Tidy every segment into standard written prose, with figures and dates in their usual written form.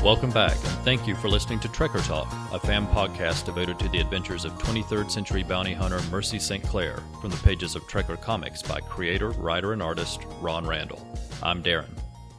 Welcome back, and thank you for listening to Trekker Talk, a fan podcast devoted to the adventures of 23rd century bounty hunter Mercy St. Clair from the pages of Trekker Comics by creator, writer, and artist Ron Randall. I'm Darren.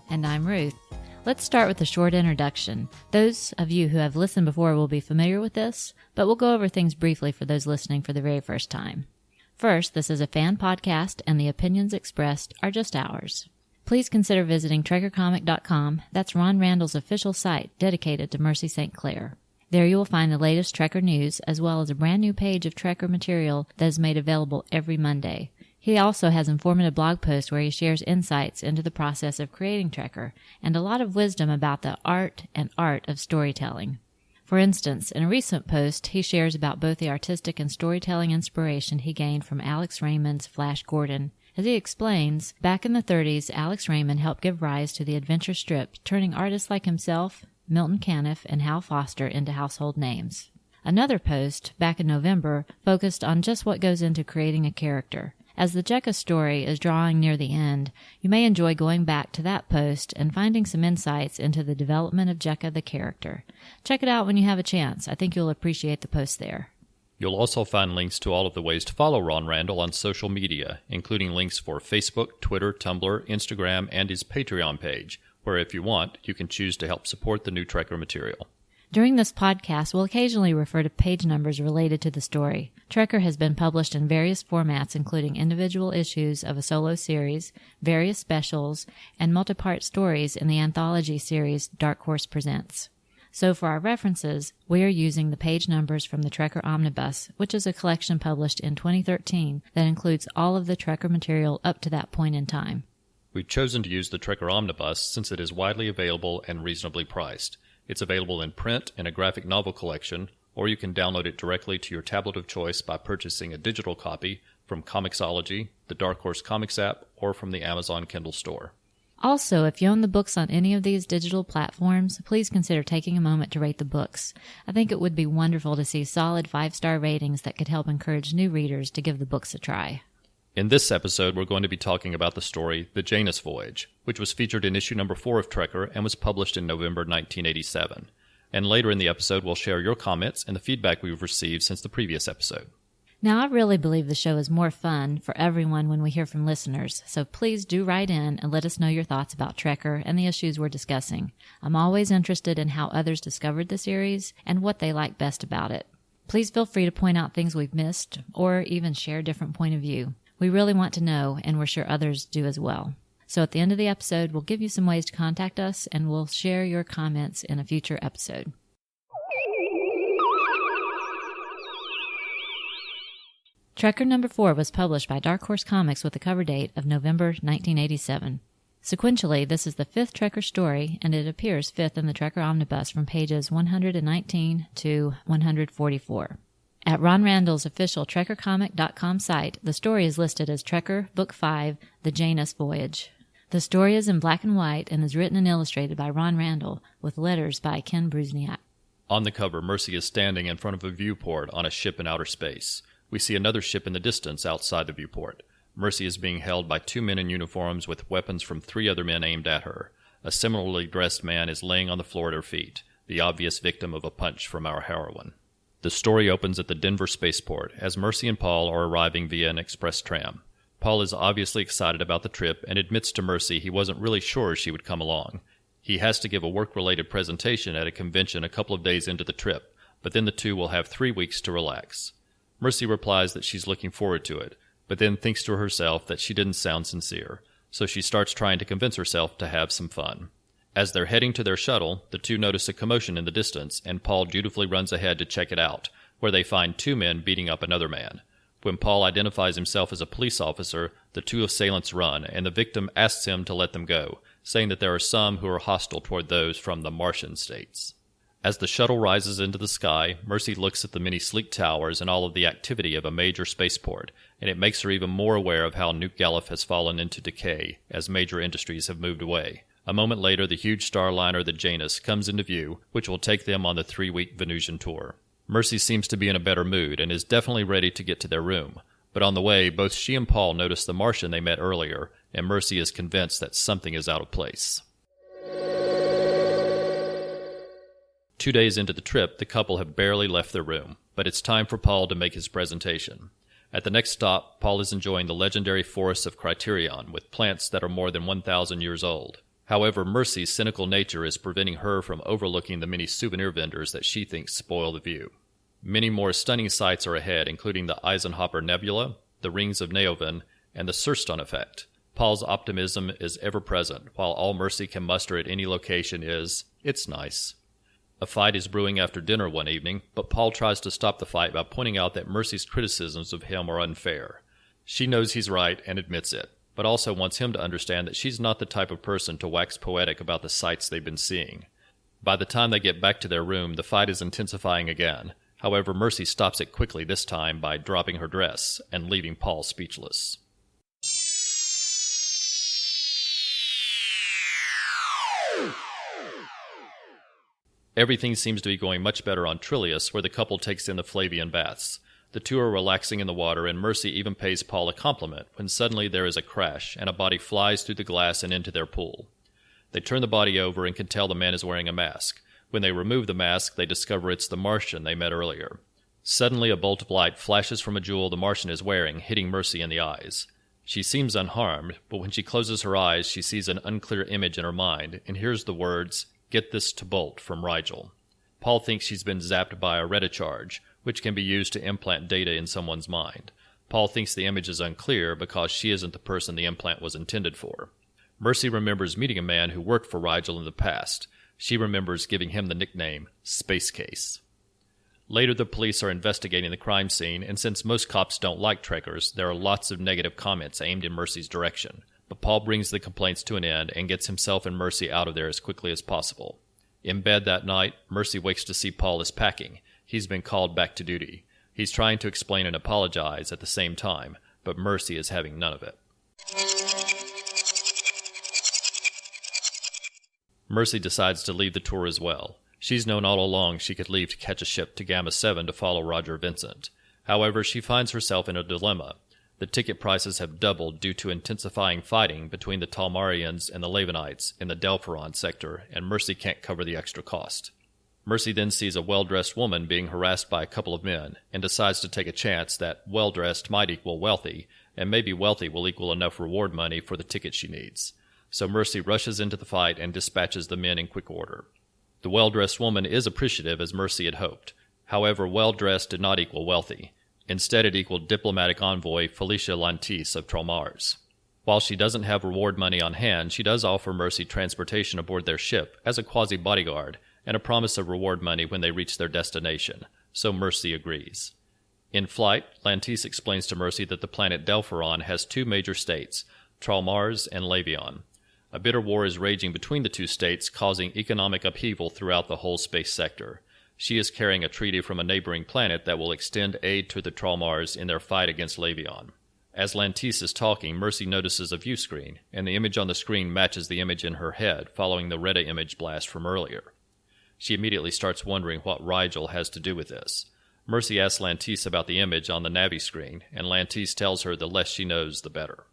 And I'm Ruth. Let's start with a short introduction. Those of you who have listened before will be familiar with this, but we'll go over things briefly for those listening for the very first time. First, this is a fan podcast, and the opinions expressed are just ours. Please consider visiting TrekkerComic.com. That's Ron Randall's official site dedicated to Mercy St. Clair. There you will find the latest Trekker news, as well as a brand new page of Trekker material that is made available every Monday. He also has informative blog posts where he shares insights into the process of creating Trekker, and a lot of wisdom about the art of storytelling. For instance, in a recent post, he shares about both the artistic and storytelling inspiration he gained from Alex Raymond's Flash Gordon. As he explains, back in the 30s, Alex Raymond helped give rise to the adventure strip, turning artists like himself, Milton Caniff, and Hal Foster into household names. Another post, back in November, focused on just what goes into creating a character. As the Jekka story is drawing near the end, you may enjoy going back to that post and finding some insights into the development of Jekka the character. Check it out when you have a chance. I think you'll appreciate the post there. You'll also find links to all of the ways to follow Ron Randall on social media, including links for Facebook, Twitter, Tumblr, Instagram, and his Patreon page, where if you want, you can choose to help support the new Trekker material. During this podcast, we'll occasionally refer to page numbers related to the story. Trekker has been published in various formats, including individual issues of a solo series, various specials, and multi-part stories in the anthology series Dark Horse Presents. So for our references, we are using the page numbers from the Trekker Omnibus, which is a collection published in 2013 that includes all of the Trekker material up to that point in time. We've chosen to use the Trekker Omnibus since it is widely available and reasonably priced. It's available in print in a graphic novel collection, or you can download it directly to your tablet of choice by purchasing a digital copy from Comixology, the Dark Horse Comics app, or from the Amazon Kindle store. Also, if you own the books on any of these digital platforms, please consider taking a moment to rate the books. I think it would be wonderful to see solid 5-star ratings that could help encourage new readers to give the books a try. In this episode, we're going to be talking about the story The Janus Voyage, which was featured in issue number 4 of Trekker and was published in November 1987. And later in the episode, we'll share your comments and the feedback we've received since the previous episode. Now, I really believe the show is more fun for everyone when we hear from listeners, so please do write in and let us know your thoughts about Trekker and the issues we're discussing. I'm always interested in how others discovered the series and what they like best about it. Please feel free to point out things we've missed or even share a different point of view. We really want to know, and we're sure others do as well. So at the end of the episode, we'll give you some ways to contact us, and we'll share your comments in a future episode. Trekker number 4 was published by Dark Horse Comics with a cover date of November 1987. Sequentially, this is the 5th Trekker story, and it appears 5th in the Trekker Omnibus from pages 119 to 144. At Ron Randall's official TrekkerComic.com site, the story is listed as Trekker Book 5, The Janus Voyage. The story is in black and white and is written and illustrated by Ron Randall, with letters by Ken Brusniak. On the cover, Mercy is standing in front of a viewport on a ship in outer space. We see another ship in the distance outside the viewport. Mercy is being held by 2 men in uniforms with weapons from 3 other men aimed at her. A similarly dressed man is laying on the floor at her feet, the obvious victim of a punch from our heroine. The story opens at the Denver spaceport as Mercy and Paul are arriving via an express tram. Paul is obviously excited about the trip and admits to Mercy he wasn't really sure she would come along. He has to give a work-related presentation at a convention a couple of days into the trip, but then the two will have 3 weeks to relax. Mercy replies that she's looking forward to it, but then thinks to herself that she didn't sound sincere, so she starts trying to convince herself to have some fun. As they're heading to their shuttle, the two notice a commotion in the distance, and Paul dutifully runs ahead to check it out, where they find 2 men beating up another man. When Paul identifies himself as a police officer, the 2 assailants run, and the victim asks him to let them go, saying that there are some who are hostile toward those from the Martian states. As the shuttle rises into the sky, Mercy looks at the many sleek towers and all of the activity of a major spaceport, and it makes her even more aware of how New Galef has fallen into decay as major industries have moved away. A moment later, the huge starliner, the Janus, comes into view, which will take them on the 3-week Venusian tour. Mercy seems to be in a better mood and is definitely ready to get to their room. But on the way, both she and Paul notice the Martian they met earlier, and Mercy is convinced that something is out of place. 2 days into the trip, the couple have barely left their room, but it's time for Paul to make his presentation. At the next stop, Paul is enjoying the legendary forests of Criterion with plants that are more than 1,000 years old. However, Mercy's cynical nature is preventing her from overlooking the many souvenir vendors that she thinks spoil the view. Many more stunning sights are ahead, including the Eisenhower Nebula, the rings of Neoven, and the Surstone effect. Paul's optimism is ever present, while all Mercy can muster at any location is, "It's nice." A fight is brewing after dinner one evening, but Paul tries to stop the fight by pointing out that Mercy's criticisms of him are unfair. She knows he's right and admits it, but also wants him to understand that she's not the type of person to wax poetic about the sights they've been seeing. By the time they get back to their room, the fight is intensifying again. However, Mercy stops it quickly this time by dropping her dress and leaving Paul speechless. Everything seems to be going much better on Trillius, where the couple takes in the Flavian baths. The two are relaxing in the water, and Mercy even pays Paul a compliment when suddenly there is a crash, and a body flies through the glass and into their pool. They turn the body over and can tell the man is wearing a mask. When they remove the mask, they discover it's the Martian they met earlier. Suddenly, a bolt of light flashes from a jewel the Martian is wearing, hitting Mercy in the eyes. She seems unharmed, but when she closes her eyes, she sees an unclear image in her mind and hears the words, "Get this to Bolt," from Rigel. Paul thinks she's been zapped by a retacharge, which can be used to implant data in someone's mind. Paul thinks the image is unclear because she isn't the person the implant was intended for. Mercy remembers meeting a man who worked for Rigel in the past. She remembers giving him the nickname Space Case. Later, the police are investigating the crime scene, and since most cops don't like trekkers, there are lots of negative comments aimed in Mercy's direction. But Paul brings the complaints to an end and gets himself and Mercy out of there as quickly as possible. In bed that night, Mercy wakes to see Paul is packing. He's been called back to duty. He's trying to explain and apologize at the same time, but Mercy is having none of it. Mercy decides to leave the tour as well. She's known all along she could leave to catch a ship to Gamma 7 to follow Roger Vincent. However, she finds herself in a dilemma. The ticket prices have doubled due to intensifying fighting between the Talmarians and the Lavenites in the Delphiron sector, and Mercy can't cover the extra cost. Mercy then sees a well-dressed woman being harassed by a couple of men, and decides to take a chance that well-dressed might equal wealthy, and maybe wealthy will equal enough reward money for the ticket she needs. So Mercy rushes into the fight and dispatches the men in quick order. The well-dressed woman is appreciative as Mercy had hoped. However, well-dressed did not equal wealthy. Instead, it equaled diplomatic envoy Felicia Lantis of Tromars. While she doesn't have reward money on hand, she does offer Mercy transportation aboard their ship as a quasi-bodyguard and a promise of reward money when they reach their destination, so Mercy agrees. In flight, Lantis explains to Mercy that the planet Delphiron has two major states, Tromars and Lavion. A bitter war is raging between the two states, causing economic upheaval throughout the whole space sector. She is carrying a treaty from a neighboring planet that will extend aid to the Tromars in their fight against Lavion. As Lantis is talking, Mercy notices a view screen, and the image on the screen matches the image in her head following the Retta image blast from earlier. She immediately starts wondering what Rigel has to do with this. Mercy asks Lantis about the image on the Navi screen, and Lantis tells her the less she knows, the better.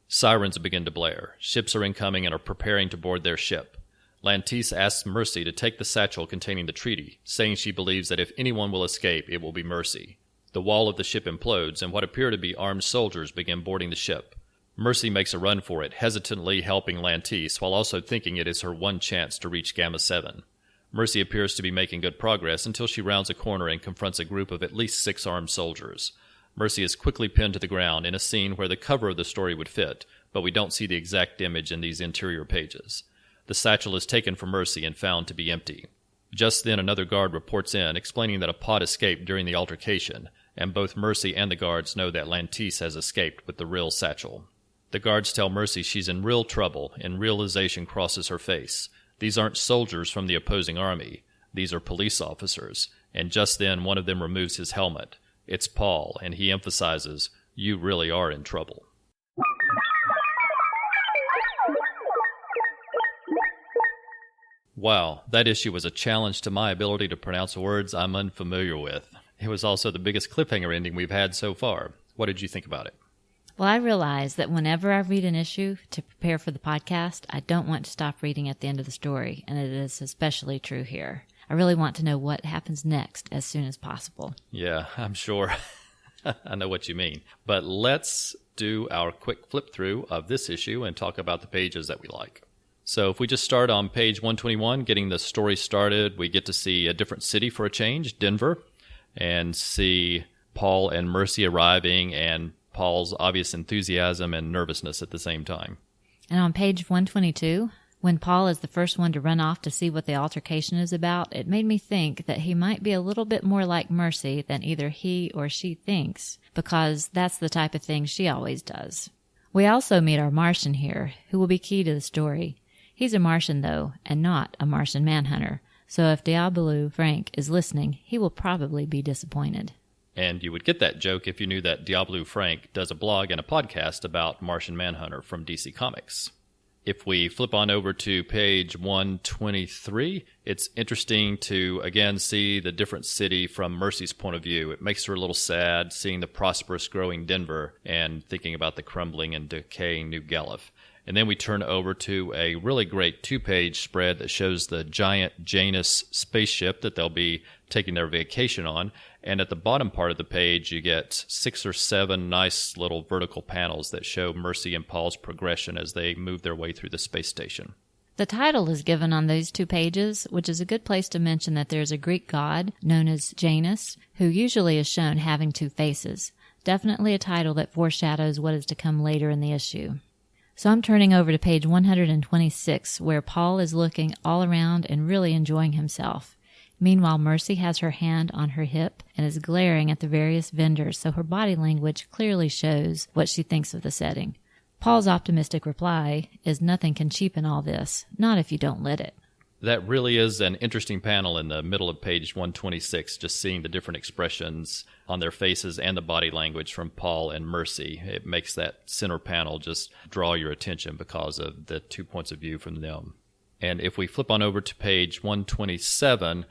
Sirens begin to blare. Ships are incoming and are preparing to board their ship. Lantis asks Mercy to take the satchel containing the treaty, saying she believes that if anyone will escape, it will be Mercy. The wall of the ship implodes, and what appear to be armed soldiers begin boarding the ship. Mercy makes a run for it, hesitantly helping Lantis, while also thinking it is her one chance to reach Gamma 7. Mercy appears to be making good progress until she rounds a corner and confronts a group of at least 6 armed soldiers. Mercy is quickly pinned to the ground in a scene where the cover of the story would fit, but we don't see the exact image in these interior pages. The satchel is taken from Mercy and found to be empty. Just then another guard reports in, explaining that a pod escaped during the altercation, and both Mercy and the guards know that Lantis has escaped with the real satchel. The guards tell Mercy she's in real trouble, and realization crosses her face. These aren't soldiers from the opposing army. These are police officers, and just then one of them removes his helmet. It's Paul, and he emphasizes, "You really are in trouble." Wow, that issue was a challenge to my ability to pronounce words I'm unfamiliar with. It was also the biggest cliffhanger ending we've had so far. What did you think about it? Well, I realize that whenever I read an issue to prepare for the podcast, I don't want to stop reading at the end of the story, and it is especially true here. I really want to know what happens next as soon as possible. Yeah, I'm sure. I know what you mean. But let's do our quick flip through of this issue and talk about the pages that we like. So if we just start on page 121, getting the story started, we get to see a different city for a change, Denver, and see Paul and Mercy arriving and Paul's obvious enthusiasm and nervousness at the same time. And on page 122, when Paul is the first one to run off to see what the altercation is about, it made me think that he might be a little bit more like Mercy than either he or she thinks, because that's the type of thing she always does. We also meet our Martian here, who will be key to the story. He's a Martian, though, and not a Martian manhunter, so if Diablo Frank is listening, he will probably be disappointed. And you would get that joke if you knew that Diablo Frank does a blog and a podcast about Martian Manhunter from DC Comics. If we flip on over to page 123, it's interesting to, again, see the different city from Mercy's point of view. It makes her a little sad seeing the prosperous growing Denver and thinking about the crumbling and decaying New Gallup. And then we turn over to a really great 2-page spread that shows the giant Janus spaceship that they'll be taking their vacation on. And at the bottom part of the page, you get 6 or 7 nice little vertical panels that show Mercy and Paul's progression as they move their way through the space station. The title is given on those 2 pages, which is a good place to mention that there's a Greek god known as Janus, who usually is shown having 2 faces. Definitely a title that foreshadows what is to come later in the issue. So I'm turning over to page 126, where Paul is looking all around and really enjoying himself. Meanwhile, Mercy has her hand on her hip and is glaring at the various vendors, so her body language clearly shows what she thinks of the setting. Paul's optimistic reply is nothing can cheapen all this, not if you don't let it. That really is an interesting panel in the middle of page 126, just seeing the different expressions on their faces and the body language from Paul and Mercy. It makes that center panel just draw your attention because of the 2 points of view from them. And if we flip on over to page 127,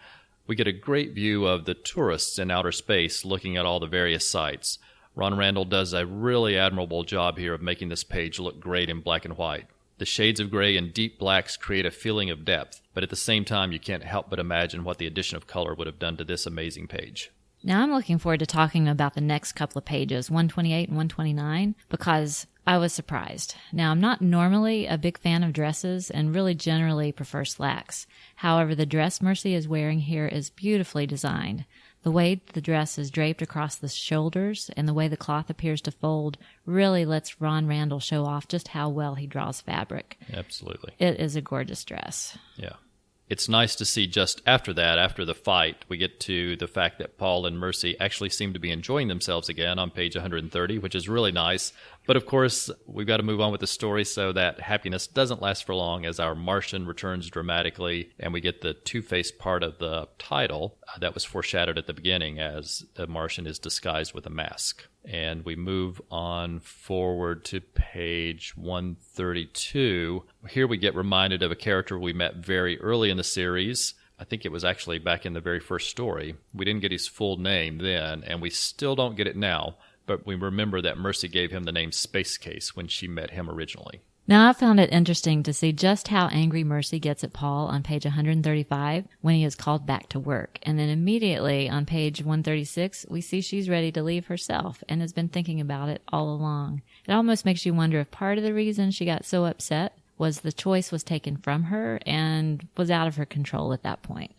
we get a great view of the tourists in outer space looking at all the various sites. Ron Randall does a really admirable job here of making this page look great in black and white. The shades of gray and deep blacks create a feeling of depth, but at the same time you can't help but imagine what the addition of color would have done to this amazing page. Now I'm looking forward to talking about the next couple of pages, 128 and 129, because I was surprised. Now, I'm not normally a big fan of dresses and really generally prefer slacks. However, the dress Mercy is wearing here is beautifully designed. The way the dress is draped across the shoulders and the way the cloth appears to fold really lets Ron Randall show off just how well he draws fabric. Absolutely. It is a gorgeous dress. Yeah. It's nice to see just after that, after the fight, we get to the fact that Paul and Mercy actually seem to be enjoying themselves again on page 130, which is really nice. But of course, we've got to move on with the story so that happiness doesn't last for long as our Martian returns dramatically and we get the two-faced part of the title that was foreshadowed at the beginning as the Martian is disguised with a mask. And we move on forward to page 132. Here we get reminded of a character we met very early in the series. I think it was actually back in the very first story. We didn't get his full name then, and we still don't get it now, but we remember that Mercy gave him the name Space Case when she met him originally. Now, I found it interesting to see just how angry Mercy gets at Paul on page 135 when he is called back to work. And then immediately on page 136, we see she's ready to leave herself and has been thinking about it all along. It almost makes you wonder if part of the reason she got so upset was the choice was taken from her and was out of her control at that point.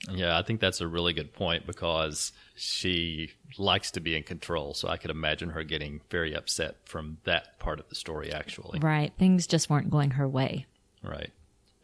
Yeah, I think that's a really good point because she likes to be in control. So I could imagine her getting very upset from that part of the story, actually. Right. Things just weren't going her way. Right.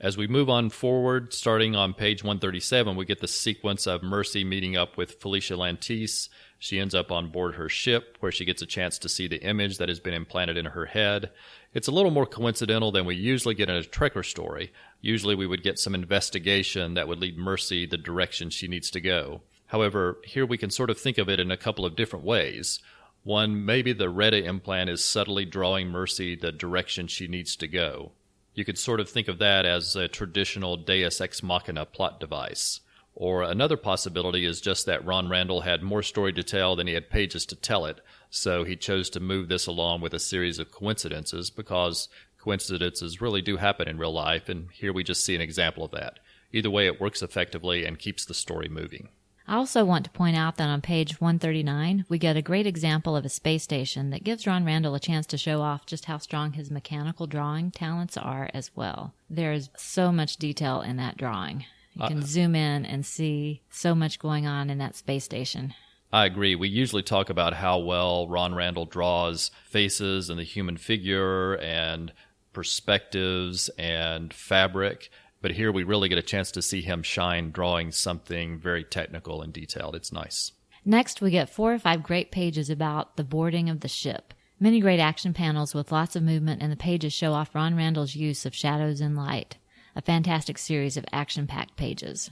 As we move on forward, starting on page 137, we get the sequence of Mercy meeting up with Felicia Lantis. She ends up on board her ship where she gets a chance to see the image that has been implanted in her head. It's a little more coincidental than we usually get in a Trekker story. Usually we would get some investigation that would lead Mercy the direction she needs to go. However, here we can sort of think of it in a couple of different ways. One, maybe the Retta implant is subtly drawing Mercy the direction she needs to go. You could sort of think of that as a traditional Deus Ex Machina plot device. Or another possibility is just that Ron Randall had more story to tell than he had pages to tell it, so he chose to move this along with a series of coincidences, because coincidences really do happen in real life, and here we just see an example of that. Either way, it works effectively and keeps the story moving. I also want to point out that on page 139, we get a great example of a space station that gives Ron Randall a chance to show off just how strong his mechanical drawing talents are as well. There is so much detail in that drawing. You can zoom in and see so much going on in that space station. I agree. We usually talk about how well Ron Randall draws faces and the human figure and perspectives and fabric, but here we really get a chance to see him shine drawing something very technical and detailed. It's nice. Next, we get 4 or 5 great pages about the boarding of the ship. Many great action panels with lots of movement, and the pages show off Ron Randall's use of shadows and light. A fantastic series of action-packed pages.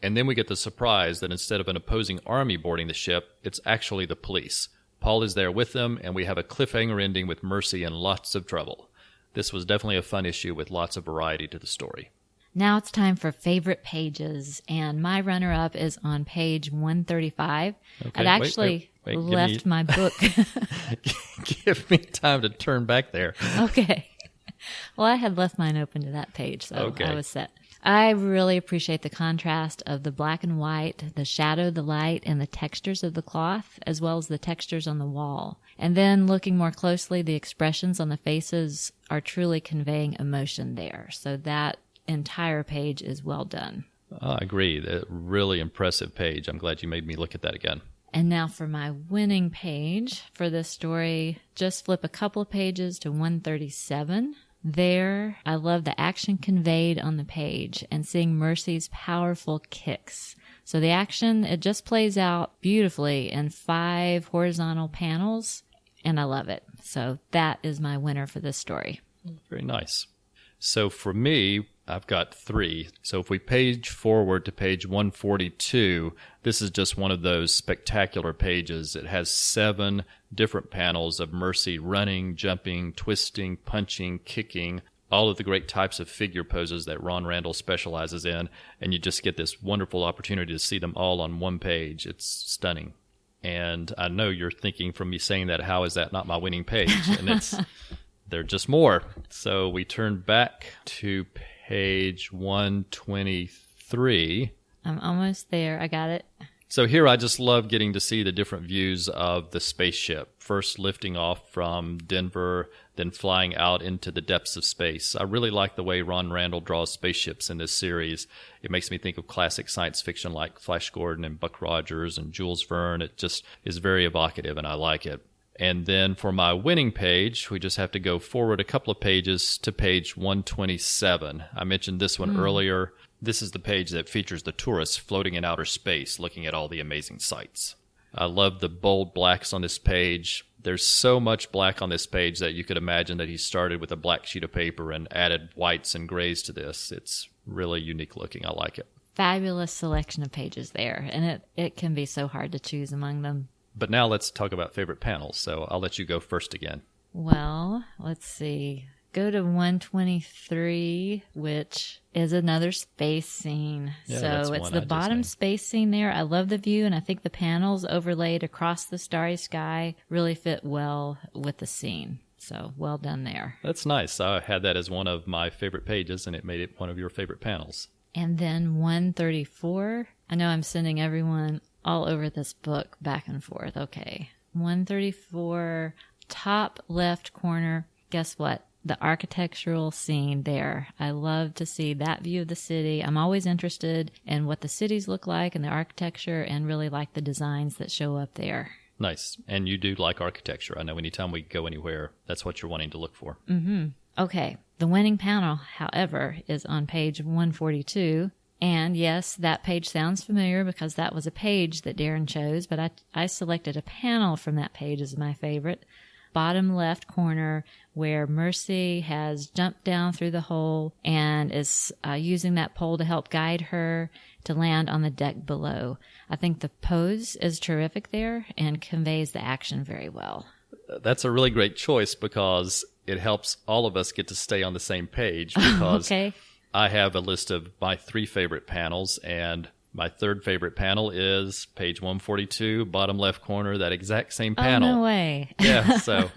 And then we get the surprise that instead of an opposing army boarding the ship, it's actually the police. Paul is there with them, and we have a cliffhanger ending with Mercy in lots of trouble. This was definitely a fun issue with lots of variety to the story. Now it's time for favorite pages, and my runner-up is on page 135. Okay, I'd actually left my book. Give me time to turn back there. Okay. Well, I had left mine open to that page, so Okay. I was set. I really appreciate the contrast of the black and white, the shadow, the light, and the textures of the cloth, as well as the textures on the wall. And then looking more closely, the expressions on the faces are truly conveying emotion there. So that entire page is well done. I agree. A really impressive page. I'm glad you made me look at that again. And now for my winning page for this story, just flip a couple of pages to 137. There, I love the action conveyed on the page and seeing Mercy's powerful kicks. So the action, it just plays out beautifully in 5 horizontal panels, and I love it. So that is my winner for this story. Very nice. So for me, I've got 3. So if we page forward to page 142, this is just one of those spectacular pages. It has 7 different panels of Mercy running, jumping, twisting, punching, kicking, all of the great types of figure poses that Ron Randall specializes in, and you just get this wonderful opportunity to see them all on one page. It's stunning. And I know you're thinking from me saying that, how is that not my winning page? And there are just more. So we turn back to page 123. I'm almost there. I got it. So here I just love getting to see the different views of the spaceship, first lifting off from Denver, then flying out into the depths of space. I really like the way Ron Randall draws spaceships in this series. It makes me think of classic science fiction like Flash Gordon and Buck Rogers and Jules Verne. It just is very evocative, and I like it. And then for my winning page, we just have to go forward a couple of pages to page 127. I mentioned this one earlier. This is the page that features the tourists floating in outer space, looking at all the amazing sights. I love the bold blacks on this page. There's so much black on this page that you could imagine that he started with a black sheet of paper and added whites and grays to this. It's really unique looking. I like it. Fabulous selection of pages there, and it can be so hard to choose among them. But now let's talk about favorite panels, so I'll let you go first again. Well, let's see. Go to 123, which is another space scene. Yeah, so it's the bottom space scene there. I love the view, and I think the panels overlaid across the starry sky really fit well with the scene. So well done there. That's nice. I had that as one of my favorite pages, and it made it one of your favorite panels. And then 134. I know I'm sending everyone all over this book back and forth. Okay. 134, top left corner. Guess what? The architectural scene there. I love to see that view of the city. I'm always interested in what the cities look like and the architecture, and really like the designs that show up there. Nice. And you do like architecture. I know anytime we go anywhere, that's what you're wanting to look for. Mm-hmm. Okay. The winning panel, however, is on page 142. And yes, that page sounds familiar because that was a page that Darren chose, but I selected a panel from that page as my favorite. Bottom left corner, where Mercy has jumped down through the hole and is using that pole to help guide her to land on the deck below. I think the pose is terrific there and conveys the action very well. That's a really great choice because it helps all of us get to stay on the same page, because Okay. I have a list of my 3 favorite panels, and My third favorite panel is page 142, bottom left corner, that exact same panel. Oh, no way. Yeah, so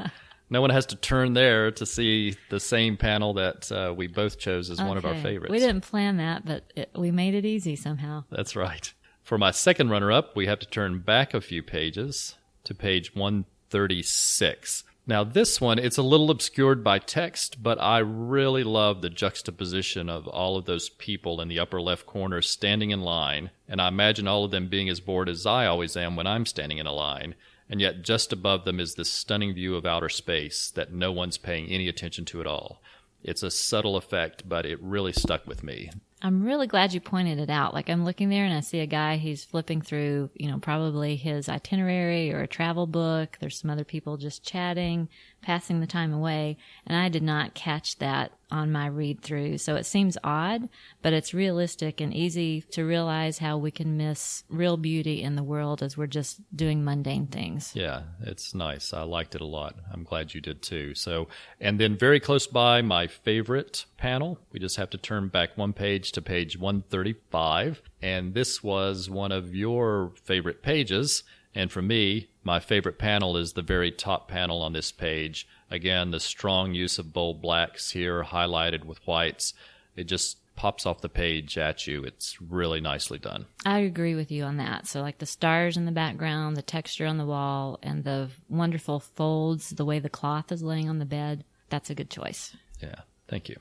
no one has to turn there to see the same panel that we both chose as one of our favorites. We didn't plan that, but we made it easy somehow. That's right. For my second runner-up, we have to turn back a few pages to page 136. Now, this one, it's a little obscured by text, but I really love the juxtaposition of all of those people in the upper left corner standing in line, and I imagine all of them being as bored as I always am when I'm standing in a line, and yet just above them is this stunning view of outer space that no one's paying any attention to at all. It's a subtle effect, but it really stuck with me. I'm really glad you pointed it out. Like, I'm looking there and I see a guy, he's flipping through, probably his itinerary or a travel book. There's some other people just chatting, passing the time away. And I did not catch that on my read through. So it seems odd, but it's realistic and easy to realize how we can miss real beauty in the world as we're just doing mundane things. Yeah, it's nice. I liked it a lot. I'm glad you did too. So, and then very close by, my favorite panel, we just have to turn back one page to page 135. And this was one of your favorite pages. And for me, my favorite panel is the very top panel on this page. Again, the strong use of bold blacks here highlighted with whites. It just pops off the page at you. It's really nicely done. I agree with you on that. So like the stars in the background, the texture on the wall, and the wonderful folds, the way the cloth is laying on the bed, that's a good choice. Yeah, thank you.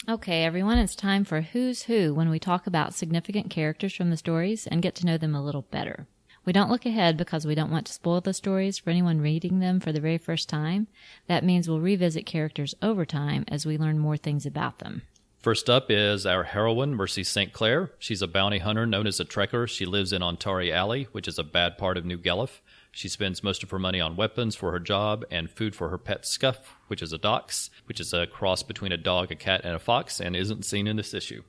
Okay, everyone, it's time for Who's Who when we talk about significant characters from the stories and get to know them a little better. We don't look ahead because we don't want to spoil the stories for anyone reading them for the very first time. That means we'll revisit characters over time as we learn more things about them. First up is our heroine, Mercy St. Clair. She's a bounty hunter known as a trekker. She lives in Ontari Alley, which is a bad part of New Guelph. She spends most of her money on weapons for her job and food for her pet Scuff, which is a dachs, which is a cross between a dog, a cat, and a fox, and isn't seen in this issue.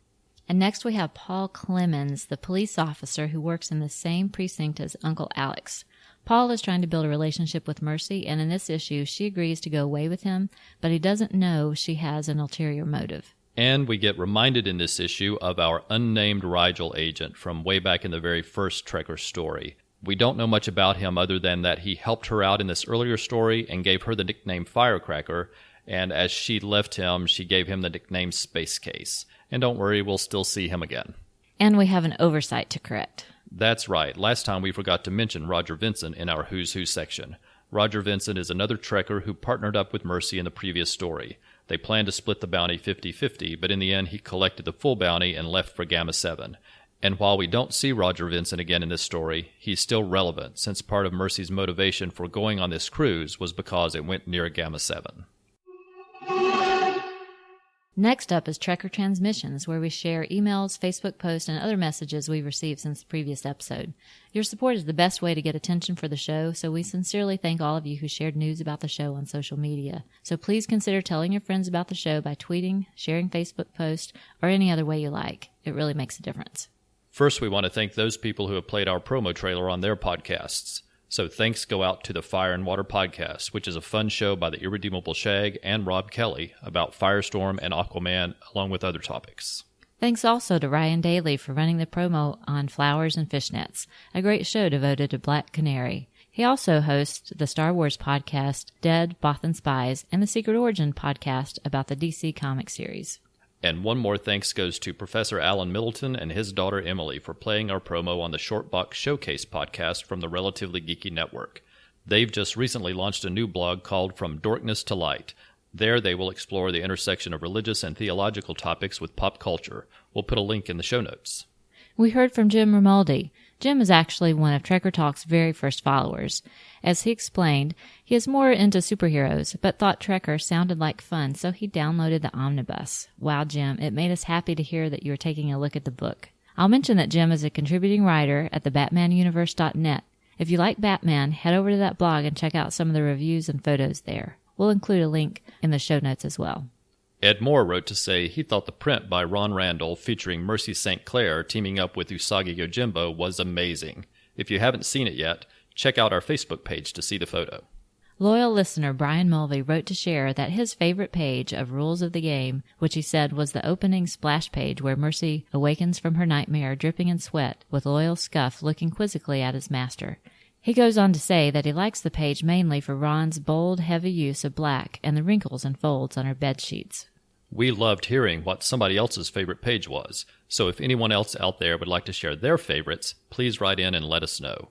And next we have Paul Clemens, the police officer who works in the same precinct as Uncle Alex. Paul is trying to build a relationship with Mercy, and in this issue she agrees to go away with him, but he doesn't know she has an ulterior motive. And we get reminded in this issue of our unnamed Rigel agent from way back in the very first Trekker story. We don't know much about him other than that he helped her out in this earlier story and gave her the nickname Firecracker, and as she left him, she gave him the nickname Space Case. And don't worry, we'll still see him again. And we have an oversight to correct. That's right. Last time we forgot to mention Roger Vincent in our Who's Who section. Roger Vincent is another trekker who partnered up with Mercy in the previous story. They planned to split the bounty 50-50, but in the end he collected the full bounty and left for Gamma 7. And while we don't see Roger Vincent again in this story, he's still relevant, since part of Mercy's motivation for going on this cruise was because it went near Gamma 7. Next up is Trekker Transmissions, where we share emails, Facebook posts, and other messages we've received since the previous episode. Your support is the best way to get attention for the show, so we sincerely thank all of you who shared news about the show on social media. So please consider telling your friends about the show by tweeting, sharing Facebook posts, or any other way you like. It really makes a difference. First, we want to thank those people who have played our promo trailer on their podcasts. So thanks go out to the Fire and Water Podcast, which is a fun show by the Irredeemable Shag and Rob Kelly about Firestorm and Aquaman, along with other topics. Thanks also to Ryan Daly for running the promo on Flowers and Fishnets, a great show devoted to Black Canary. He also hosts the Star Wars podcast, Dead, Bothan Spies, and the Secret Origin podcast about the DC comic series. And one more thanks goes to Professor Alan Middleton and his daughter Emily for playing our promo on the Shortbox Showcase podcast from the Relatively Geeky Network. They've just recently launched a new blog called From Dorkness to Light. There they will explore the intersection of religious and theological topics with pop culture. We'll put a link in the show notes. We heard from Jim Romaldi. Jim is actually one of Trekker Talk's very first followers. As he explained, he is more into superheroes, but thought Trekker sounded like fun, so he downloaded the Omnibus. Wow, Jim, it made us happy to hear that you are taking a look at the book. I'll mention that Jim is a contributing writer at the BatmanUniverse.net. If you like Batman, head over to that blog and check out some of the reviews and photos there. We'll include a link in the show notes as well. Ed Moore wrote to say he thought the print by Ron Randall featuring Mercy St. Clair teaming up with Usagi Yojimbo was amazing. If you haven't seen it yet, check out our Facebook page to see the photo. Loyal listener Brian Mulvey wrote to share that his favorite page of Rules of the Game, which he said was the opening splash page where Mercy awakens from her nightmare dripping in sweat, with Loyal Scuff looking quizzically at his master. He goes on to say that he likes the page mainly for Ron's bold, heavy use of black and the wrinkles and folds on her bed sheets. We loved hearing what somebody else's favorite page was, so if anyone else out there would like to share their favorites, please write in and let us know.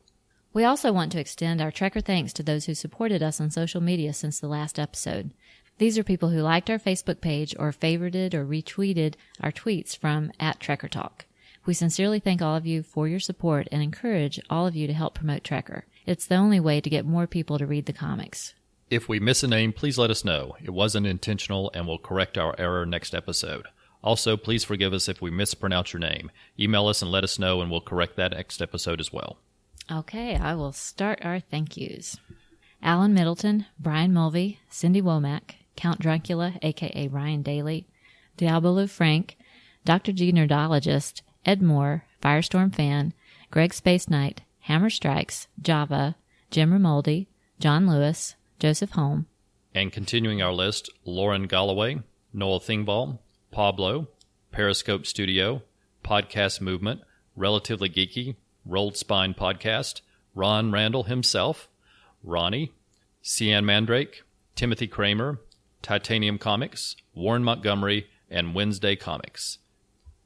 We also want to extend our Trekker thanks to those who supported us on social media since the last episode. These are people who liked our Facebook page or favorited or retweeted our tweets from @TrekkerTalk. We sincerely thank all of you for your support and encourage all of you to help promote Trekker. It's the only way to get more people to read the comics. If we miss a name, please let us know. It wasn't intentional, and we'll correct our error next episode. Also, please forgive us if we mispronounce your name. Email us and let us know, and we'll correct that next episode as well. Okay, I will start our thank yous. Alan Middleton, Brian Mulvey, Cindy Womack, Count Druncula, a.k.a. Ryan Daly, Diabolu Frank, Dr. G Nerdologist, Ed Moore, Firestorm Fan, Greg Space Knight, Hammer Strikes, Java, Jim Ramoldi, John Lewis, Joseph Holm. And continuing our list, Lauren Galloway, Noel Thingvall, Pablo, Periscope Studio, Podcast Movement, Relatively Geeky, Rolled Spine Podcast, Ron Randall himself, Ronnie, Cian Mandrake, Timothy Kramer, Titanium Comics, Warren Montgomery, and Wednesday Comics.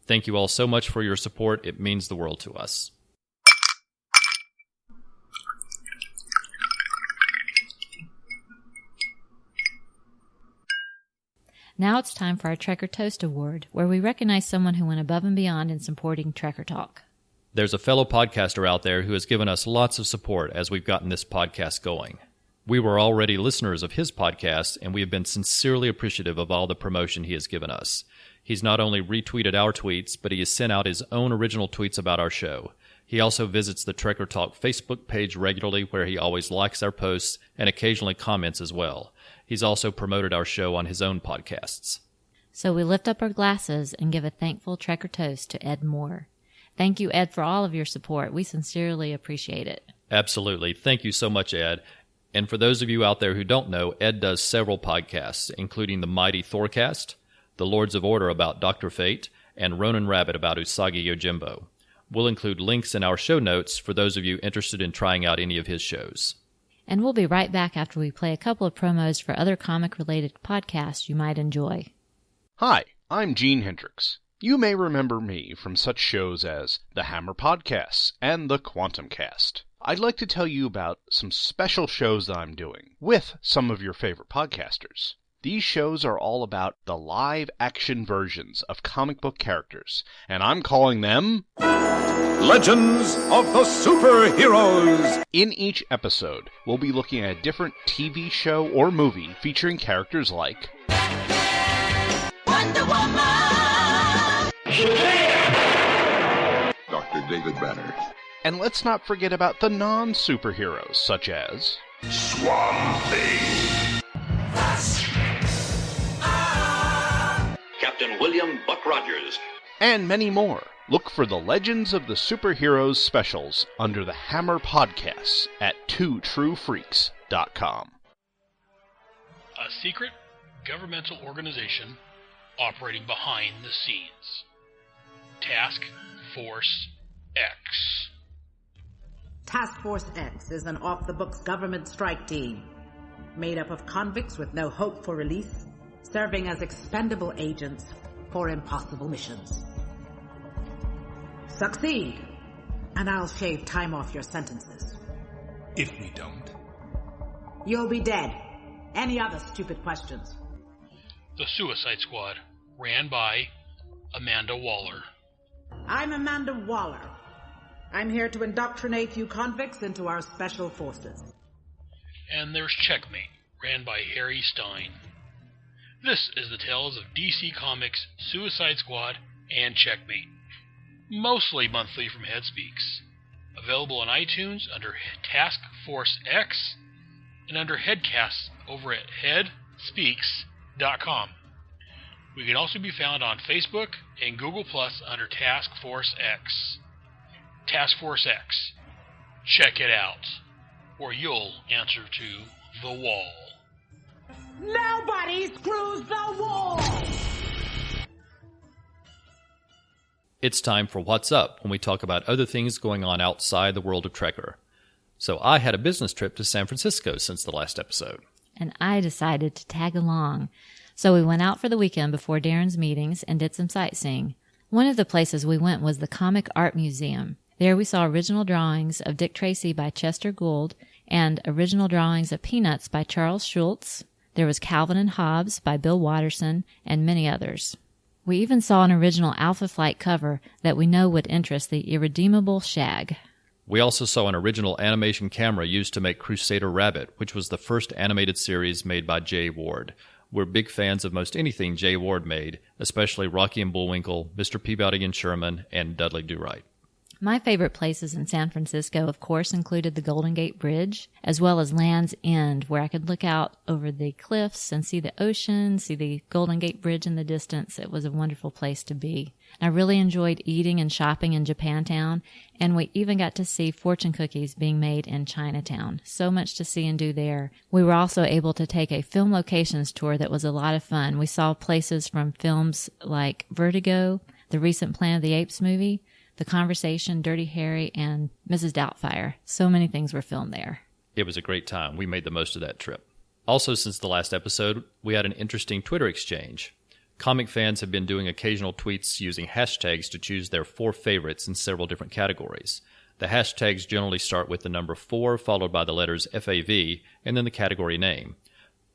Thank you all so much for your support. It means the world to us. Now it's time for our Trekker Toast Award, where we recognize someone who went above and beyond in supporting Trekker Talk. There's a fellow podcaster out there who has given us lots of support as we've gotten this podcast going. We were already listeners of his podcast, and we have been sincerely appreciative of all the promotion he has given us. He's not only retweeted our tweets, but he has sent out his own original tweets about our show. He also visits the Trekker Talk Facebook page regularly, where he always likes our posts and occasionally comments as well. He's also promoted our show on his own podcasts. So we lift up our glasses and give a thankful Trekker toast to Ed Moore. Thank you, Ed, for all of your support. We sincerely appreciate it. Absolutely. Thank you so much, Ed. And for those of you out there who don't know, Ed does several podcasts, including the Mighty Thorcast, The Lords of Order about Dr. Fate, and Ronin Rabbit about Usagi Yojimbo. We'll include links in our show notes for those of you interested in trying out any of his shows. And we'll be right back after we play a couple of promos for other comic-related podcasts you might enjoy. Hi, I'm Gene Hendricks. You may remember me from such shows as the Hammer Podcasts and the Quantum Cast. I'd like to tell you about some special shows that I'm doing with some of your favorite podcasters. These shows are all about the live-action versions of comic book characters, and I'm calling them Legends of the Superheroes. In each episode, we'll be looking at a different TV show or movie featuring characters like Wonder Woman, Dr. David Banner, and let's not forget about the non-superheroes, such as Swamp Thing, Captain William Buck Rogers, and many more. Look for the Legends of the Superheroes specials under the Hammer Podcasts at twotruefreaks.com. A secret governmental organization operating behind the scenes. Task Force X. Task Force X is an off-the-books government strike team made up of convicts with no hope for release, serving as expendable agents for impossible missions. Succeed, and I'll shave time off your sentences. If we don't, you'll be dead. Any other stupid questions? The Suicide Squad, ran by Amanda Waller. I'm Amanda Waller. I'm here to indoctrinate you convicts into our special forces. And there's Checkmate, ran by Harry Stein. This is the tales of DC Comics, Suicide Squad, and Checkmate. Mostly monthly from Headspeaks. Available on iTunes under Task Force X and under Headcasts over at headspeaks.com. We can also be found on Facebook and Google Plus under Task Force X. Task Force X. Check it out, or you'll answer to the wall. Nobody screws the wall! It's time for What's Up, when we talk about other things going on outside the world of Trekker. So I had a business trip to San Francisco since the last episode. And I decided to tag along. So we went out for the weekend before Darren's meetings and did some sightseeing. One of the places we went was the Comic Art Museum. There we saw original drawings of Dick Tracy by Chester Gould and original drawings of Peanuts by Charles Schulz. There was Calvin and Hobbes by Bill Watterson and many others. We even saw an original Alpha Flight cover that we know would interest the irredeemable Shag. We also saw an original animation camera used to make Crusader Rabbit, which was the first animated series made by Jay Ward. We're big fans of most anything Jay Ward made, especially Rocky and Bullwinkle, Mr. Peabody and Sherman, and Dudley Do-Right. My favorite places in San Francisco, of course, included the Golden Gate Bridge, as well as Land's End, where I could look out over the cliffs and see the ocean, see the Golden Gate Bridge in the distance. It was a wonderful place to be. I really enjoyed eating and shopping in Japantown, and we even got to see fortune cookies being made in Chinatown. So much to see and do there. We were also able to take a film locations tour that was a lot of fun. We saw places from films like Vertigo, the recent Planet of the Apes movie, The Conversation, Dirty Harry, and Mrs. Doubtfire. So many things were filmed there. It was a great time. We made the most of that trip. Also, since the last episode, we had an interesting Twitter exchange. Comic fans have been doing occasional tweets using hashtags to choose their 4 favorites in several different categories. The hashtags generally start with the number 4, followed by the letters FAV, and then the category name.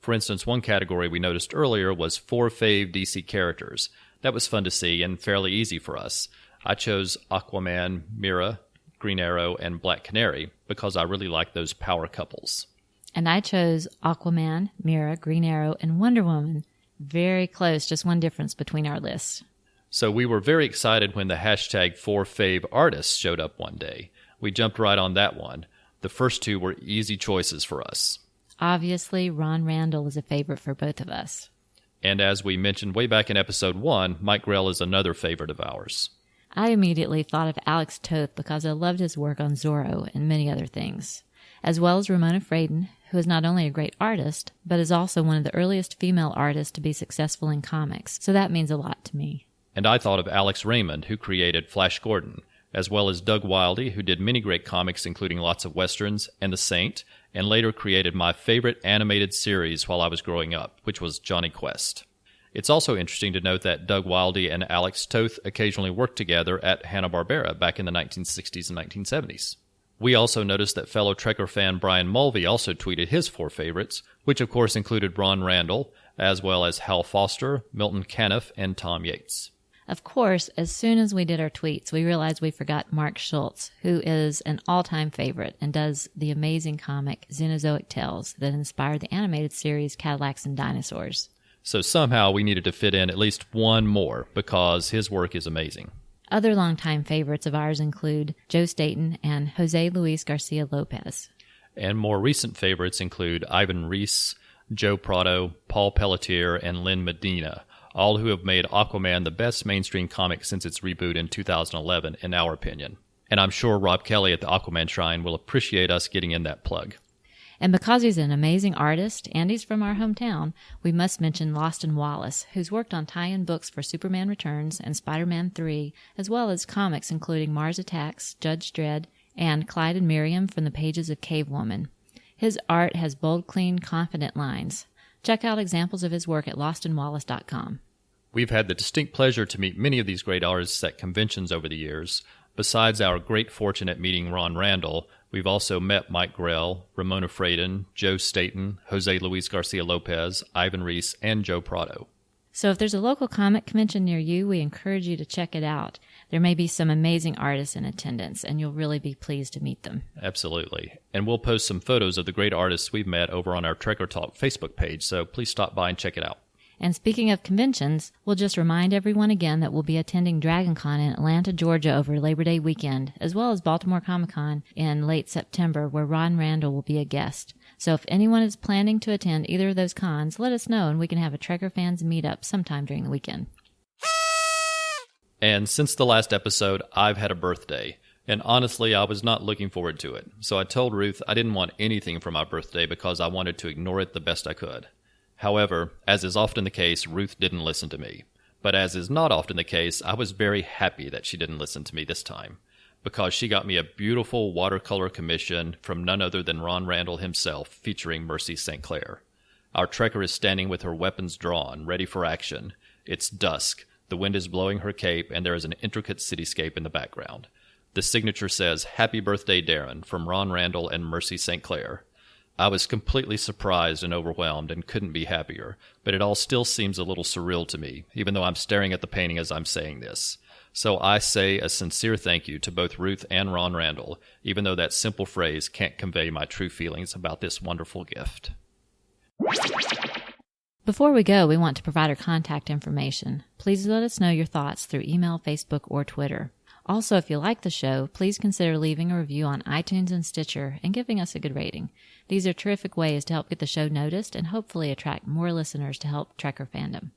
For instance, one category we noticed earlier was 4 fave DC characters. That was fun to see and fairly easy for us. I chose Aquaman, Mira, Green Arrow, and Black Canary because I really like those power couples. And I chose Aquaman, Mira, Green Arrow, and Wonder Woman. Very close, just one difference between our lists. So we were very excited when the hashtag 4fave artists showed up one day. We jumped right on that one. The first 2 were easy choices for us. Obviously, Ron Randall is a favorite for both of us. And as we mentioned way back in episode 1, Mike Grell is another favorite of ours. I immediately thought of Alex Toth because I loved his work on Zorro and many other things, as well as Ramona Fradon, who is not only a great artist, but is also one of the earliest female artists to be successful in comics, so that means a lot to me. And I thought of Alex Raymond, who created Flash Gordon, as well as Doug Wildey, who did many great comics including lots of westerns, and The Saint, and later created my favorite animated series while I was growing up, which was Johnny Quest. It's also interesting to note that Doug Wildey and Alex Toth occasionally worked together at Hanna-Barbera back in the 1960s and 1970s. We also noticed that fellow Trekker fan Brian Mulvey also tweeted his 4 favorites, which of course included Ron Randall, as well as Hal Foster, Milton Caniff, and Tom Yates. Of course, as soon as we did our tweets, we realized we forgot Mark Schultz, who is an all-time favorite and does the amazing comic Xenozoic Tales that inspired the animated series Cadillacs and Dinosaurs. So somehow we needed to fit in at least one more because his work is amazing. Other longtime favorites of ours include Joe Staton and Jose Luis Garcia Lopez. And more recent favorites include Ivan Reis, Joe Prado, Paul Pelletier, and Lynn Medina, all who have made Aquaman the best mainstream comic since its reboot in 2011, in our opinion. And I'm sure Rob Kelly at the Aquaman Shrine will appreciate us getting in that plug. And because he's an amazing artist, and he's from our hometown, we must mention Lawston Wallace, who's worked on tie-in books for Superman Returns and Spider-Man 3, as well as comics including Mars Attacks, Judge Dredd, and Clyde and Miriam from the pages of Cave Woman. His art has bold, clean, confident lines. Check out examples of his work at lawstonwallace.com. We've had the distinct pleasure to meet many of these great artists at conventions over the years. Besides our great fortune at meeting Ron Randall, we've also met Mike Grell, Ramona Fradon, Joe Staton, Jose Luis Garcia Lopez, Ivan Reis, and Joe Prado. So if there's a local comic convention near you, we encourage you to check it out. There may be some amazing artists in attendance, and you'll really be pleased to meet them. Absolutely. And we'll post some photos of the great artists we've met over on our Trekker Talk Facebook page, so please stop by and check it out. And speaking of conventions, we'll just remind everyone again that we'll be attending DragonCon in Atlanta, Georgia over Labor Day weekend, as well as Baltimore Comic-Con in late September, where Ron Randall will be a guest. So if anyone is planning to attend either of those cons, let us know and we can have a Trekker fans meetup sometime during the weekend. And since the last episode, I've had a birthday. And honestly, I was not looking forward to it, so I told Ruth I didn't want anything for my birthday because I wanted to ignore it the best I could. However, as is often the case, Ruth didn't listen to me. But as is not often the case, I was very happy that she didn't listen to me this time, because she got me a beautiful watercolor commission from none other than Ron Randall himself, featuring Mercy St. Clair. Our trekker is standing with her weapons drawn, ready for action. It's dusk, the wind is blowing her cape, and there is an intricate cityscape in the background. The signature says, "Happy Birthday, Darren," from Ron Randall and Mercy St. Clair. I was completely surprised and overwhelmed and couldn't be happier, but it all still seems a little surreal to me, even though I'm staring at the painting as I'm saying this. So I say a sincere thank you to both Ruth and Ron Randall, even though that simple phrase can't convey my true feelings about this wonderful gift. Before we go, we want to provide our contact information. Please let us know your thoughts through email, Facebook, or Twitter. Also, if you like the show, please consider leaving a review on iTunes and Stitcher and giving us a good rating. These are terrific ways to help get the show noticed and hopefully attract more listeners to help Trekker fandom.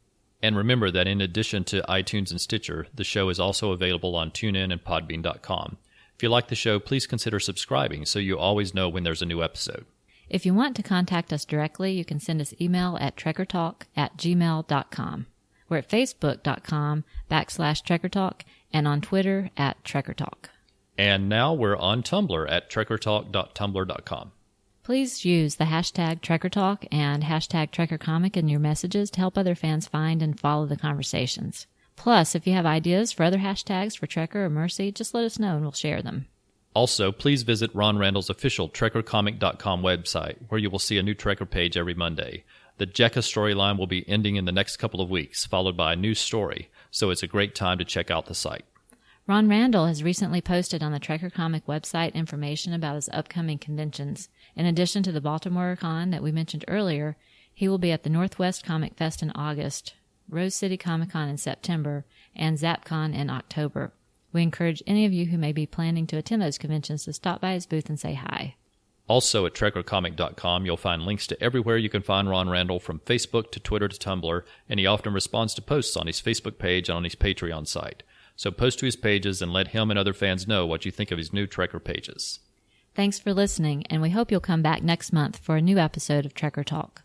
And remember that in addition to iTunes and Stitcher, the show is also available on TuneIn and Podbean.com. If you like the show, please consider subscribing so you always know when there's a new episode. If you want to contact us directly, you can send us email at trekkertalk@gmail.com. We're at facebook.com/trekkertalk and on Twitter at trekkertalk. And now we're on Tumblr at trekkertalk.tumblr.com. Please use the hashtag TrekkerTalk and hashtag TrekkerComic in your messages to help other fans find and follow the conversations. Plus, if you have ideas for other hashtags for Trekker or Mercy, just let us know and we'll share them. Also, please visit Ron Randall's official TrekkerComic.com website, where you will see a new Trekker page every Monday. The Jekka storyline will be ending in the next couple of weeks, followed by a new story, so it's a great time to check out the site. Ron Randall has recently posted on the Trekker Comic website information about his upcoming conventions. In addition to the Baltimore Con that we mentioned earlier, he will be at the Northwest Comic Fest in August, Rose City Comic Con in September, and ZapCon in October. We encourage any of you who may be planning to attend those conventions to stop by his booth and say hi. Also at TrekkerComic.com, you'll find links to everywhere you can find Ron Randall, from Facebook to Twitter to Tumblr, and he often responds to posts on his Facebook page and on his Patreon site. So post to his pages and let him and other fans know what you think of his new Trekker pages. Thanks for listening, and we hope you'll come back next month for a new episode of Trekker Talk.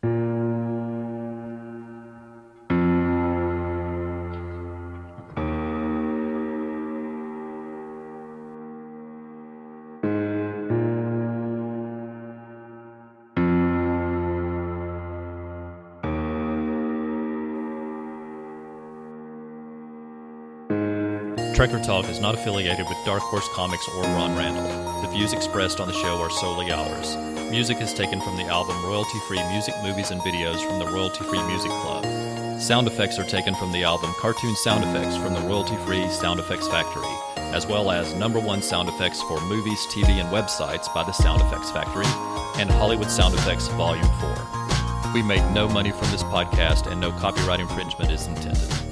Trekker Talk is not affiliated with Dark Horse Comics or Ron Randall. The views expressed on the show are solely ours. Music is taken from the album Royalty-Free Music, Movies, and Videos from the Royalty-Free Music Club. Sound effects are taken from the album Cartoon Sound Effects from the Royalty-Free Sound Effects Factory, as well as #1 sound effects for movies, TV, and websites by the Sound Effects Factory, and Hollywood Sound Effects Volume 4. We make no money from this podcast, and no copyright infringement is intended.